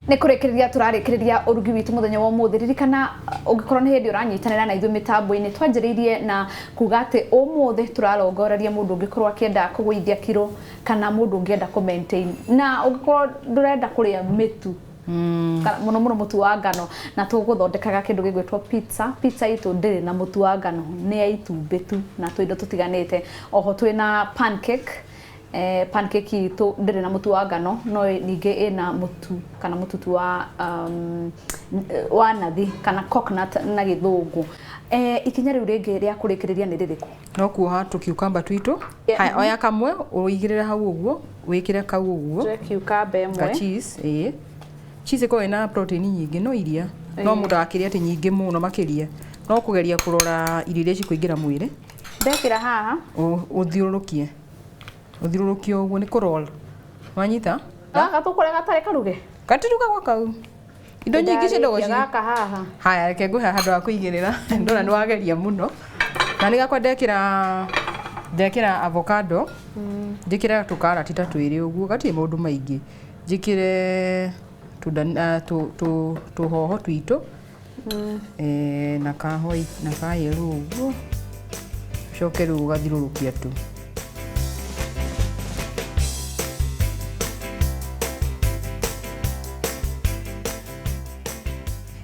Nĩ kũrekereria tũrarekereria ũrugi witũ mũthenya wa ũmũthĩ ririkana ũngĩkorwo nĩ hĩndĩ ũranyitanĩra na ithuĩ mĩtambo-inĩ twanjĩrĩirie na kuga atĩ ũmũthĩ tũrarongoreria mũndũ ũngĩkorwo akĩenda kũgũithia kiro kana mũndũ ũngĩenda kũ maintain na ũngĩkorwo ndũrenda kũrĩa mĩtu mũno mũno mũtu wa ngano na tũgũthondekaga kĩndũ gĩgwĩtwo pizza itũ ndĩrĩ na mũtu wa ngano nĩ ya itumbĩ tu na tũindo tũtiganĩte oho twĩna pancake itũ ndĩrĩ na mũtu wa ngano no ningĩ ĩna mũtu kana mũtutu wa nathi kana coconut na gĩthũngũ. Ikinya rĩu rĩngĩ rĩa kũrĩkĩrĩria nĩ rĩrĩkũ? No kuoha tũkiukamba twitũ. Haya oya kamwe ũigĩrĩre hau ũguo wĩkĩre kau ũguo. Kiukamba ĩmwe. Cheese cheese ĩkoragwo ĩna protein nyingĩ no iria no mũndũ akĩrĩa atĩ nyingĩ mũno makĩria no kũgeria kũrora irio iria cikũingĩra mwĩrĩ. Ndekĩra haha ũthiũrũrũkie ũguo nĩ kũroll wanyita gaka tũkũrĩa gatarĩ karuge gatiruga gwa kau indo nyingĩ ciendago ci gaka haha. Haya reke ngũhe handũ ha kũigĩrĩra ndona nĩ wageria mũno na nĩ gakwa ndekĩra avocado njĩkĩre tũkarati ta twĩrĩ ũguo gatirĩ maũndũ maingĩ njĩkĩre tũhoho twitũ na kayellow ũguo coke rĩu ũgathiũrũrũkia tu.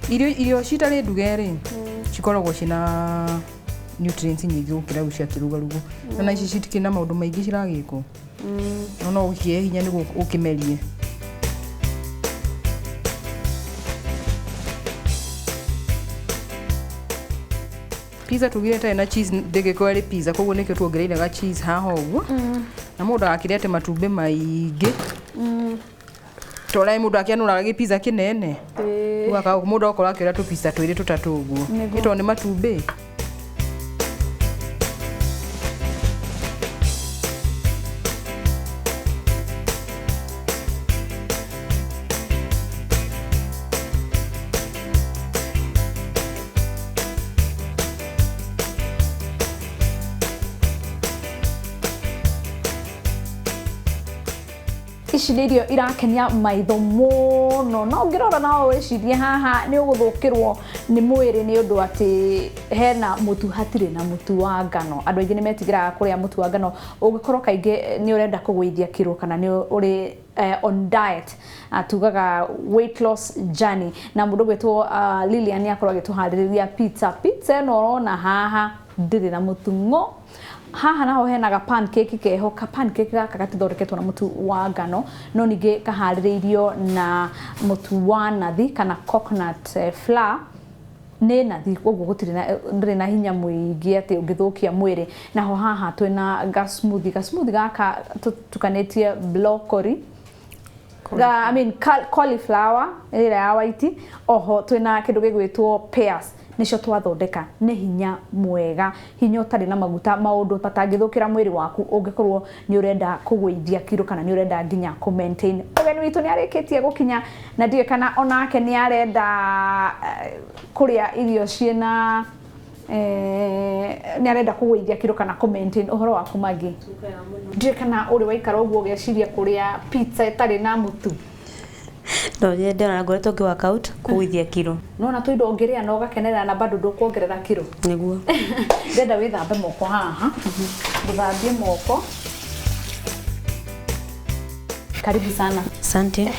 Irio citarĩ nduge rĩ cikoragwo cina nutrients nyingĩ gũkĩra icio ciakĩrugarugo na ici citikĩrĩ na maũndũ maingĩ ciragĩkwo no ũkĩe hinya nĩguo ũkĩmerie. Pizza tugire ta na cheese ndĩgĩkorwo arĩ pizza koguo nĩkĩo tuongereire ga cheese haha ũguo na mũndũ akĩrĩa atĩ matumbĩ maingĩ tũraĩ mũndũ akĩanũraga gĩ pizza kĩnene ũgaka mũndũ okorwo akĩrĩa tũ pizza twĩrĩ tũtatũ ũguo ĩtwo nĩ matumbĩ. Ici nĩ irio irakenia maitho mũno no ũngĩrora no wĩcirie haha nĩ ũgũthũkĩrwo nĩ mwĩrĩ nĩ ũndũ atĩ hena mũtu hatirĩ na mũtu wa ngano. Andũ aingĩ nĩ metigĩraga kũrĩa mũtu wa ngano ũngĩkorwo kaingĩ nĩ ũrenda kũgũithia kiro kana nĩ ũrĩ on diet tugaga weight loss journey na mũndũ gwĩtwo Lilian nĩ akorwo agĩtũharĩrĩria pizza ĩno ũrona haha ndĩrĩ na mũtu ng'o. Haha naho hena ga pancake keho ka pancake gaka gatithondeketwo na mũtu wa ngano no ningĩ kaharĩrĩirio na mũtu wa nathi kana coconut flour nĩ nathi koguo ndĩrĩ na hinya mũingĩ atĩ ũngĩthũkia mwĩrĩ. Naho haha twĩna ga smoothie gaka tukanĩtie broccoli cauliflower ĩrĩa ya white oho twĩna kĩndũ gĩgwĩtwo pears nĩcio twathondeka nĩ hinya mwega hinya ũtarĩ na maguta maũndũ matangĩthũkĩra mwĩrĩ waku ũngĩkorwo nĩ ũrenda kũgũithia kiro kana nĩ ũrenda nginya kũ maintain. Ũgeni witũ nĩ arĩkĩtie gũkinya na ndiye kana onake nĩ arenda kũrĩa irio ciĩna nĩ arenda kũgũithia kiro kana kũ maintain. Ũhoro waku Magi? Ndiye kana ũrĩ waikara ũguo ũgeciria kũrĩa pizza ĩtarĩ na mũtu? No nyende na ngoretwo ngĩ work out kũgũithia kiro. No na tũindo ũngĩrĩa na ũgakenerera na bado ndũkuongerera kiro. Nĩguo. Ndenda wĩthambe moko haha. Ndũthambie moko. Karibu sana. Asante.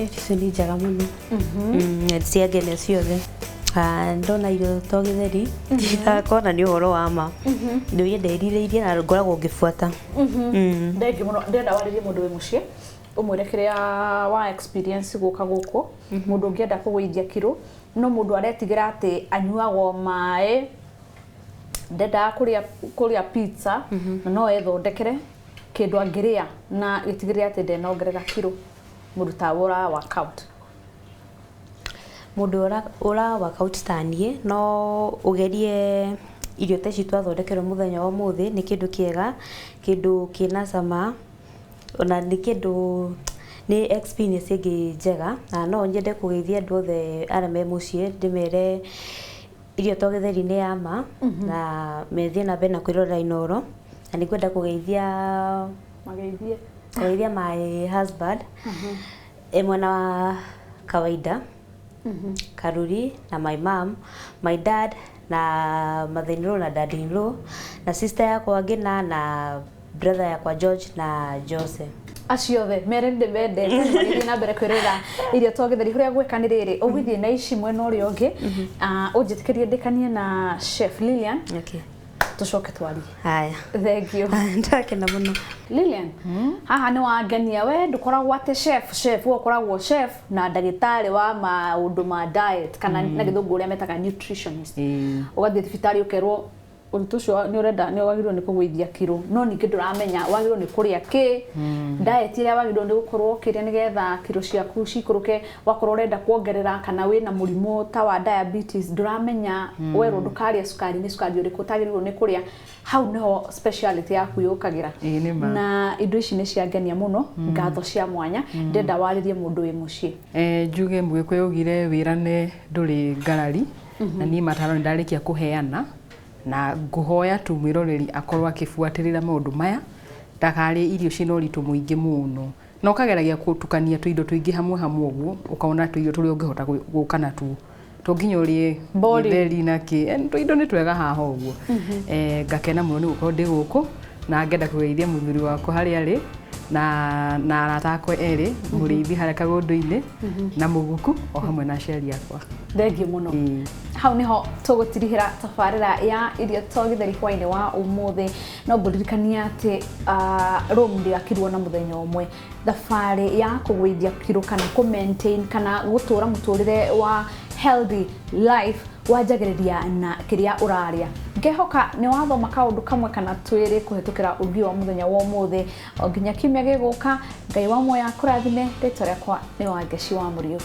Icio nĩ njega mũno ciangenia ciothe ndona Irio To Gĩtheri ndakona nĩ ũhoro wa ma nĩ nderirĩirie na ngoragwo ngĩbuata. Ndenda warĩrie mũndũ wĩ mũciĩ umwire kiria wa experience guka guku mundu ungienda kugwithia kiro no mundu aretigira ati anyuagwo mae ndenda kuria pizza na no ethondekere kindu angiria na gitigire ati ndenongerera kiro mundu ta ura workout mundu ura workout tanie no ugerie irio ta ici twathondekerwo muthenya wa muthi ni kindu kiega kindu kina cama ona ni kindu ni experience ingi njega na no nyende kugeithia andu othe aria me mucii ndimere Irio To Gĩtheri ni yama na methie na bena kwirora inoro na ni kwenda kugeithia my husband mwena wa kawaida Karuri na my mom, my dad na mother-in-law na dad-in-law na sister yakwa Ngina na brother yakwa George na Jose. Acio othe mere ndemende magithie na mbere kwirira Irio To Gĩtheri kuria gwekaniriri ugithie na ici mwena uria ungi unjitikirie ndikanie na chef Lilian. Okay. Tucoke twari. Haya. Thank you. Ndakena muno. Lilian, haha ni wangenia we ndukoragwo ate chef wo koragwo chef na ndagitari wa maundu ma diet kana na githungu uria metaga nutritionist. Ugathie thibitari ukerwo undu ucio ni urenda ni wagirwo ni kugwithia kiro no ningi nduramenya wagirwo ni kuria ki diet iria wagirwo ni gukorwo kiria nigetha kiro ciaku cikuruke wakorwo urenda kuongerera kana wina murimo ta wa diabetes nduramenya werwo ndukaria sukari ni sukari uriku tagirwo ni kuria hau niho speciality yaku yukagira na indo ici ni ciangenia muno ngatho cia mwanya ndenda waririe mundu wi mucii njuge mugikwe ugire wirane nduri ngarari na ni mataro ndarikia kuheana na nguhoya tu mwiroreri akorwo akifuatirira maundu maya ndakari irio cina uritu muingi muno no kageragia kutukania tuindo tuingi hamwe uguo ukaona tuindo turi ungihota gukana tu nginya uri githeri na ki tuindo ni twega haha uguo ngakena muno ni gukorwo ndi guku na ngenda kugeithia muthuri wako hari ari na arata akwa eri muriithi haria kagundu-ini na muguku o hamwe na aciari akwa. Thengiũ muno. Hau niho tugutirihira tabarira ya Irio To Gĩtheri hwaini wa umuthi no mburirikania ati room ndiakirwo na muthenya umwe thabari ya kugwithia kiro kana ku maintain kana gutura muturire wa healthy life wajagiriria na kiria uraria ngehoka ni wathoma kaundu kamwe kana twiri kuhitukira urugi wa muthenya wa umuthi o nginya kimya giguka ngai wa moya kurathime ritwa riakwa ni Wangeci wa Muriuki.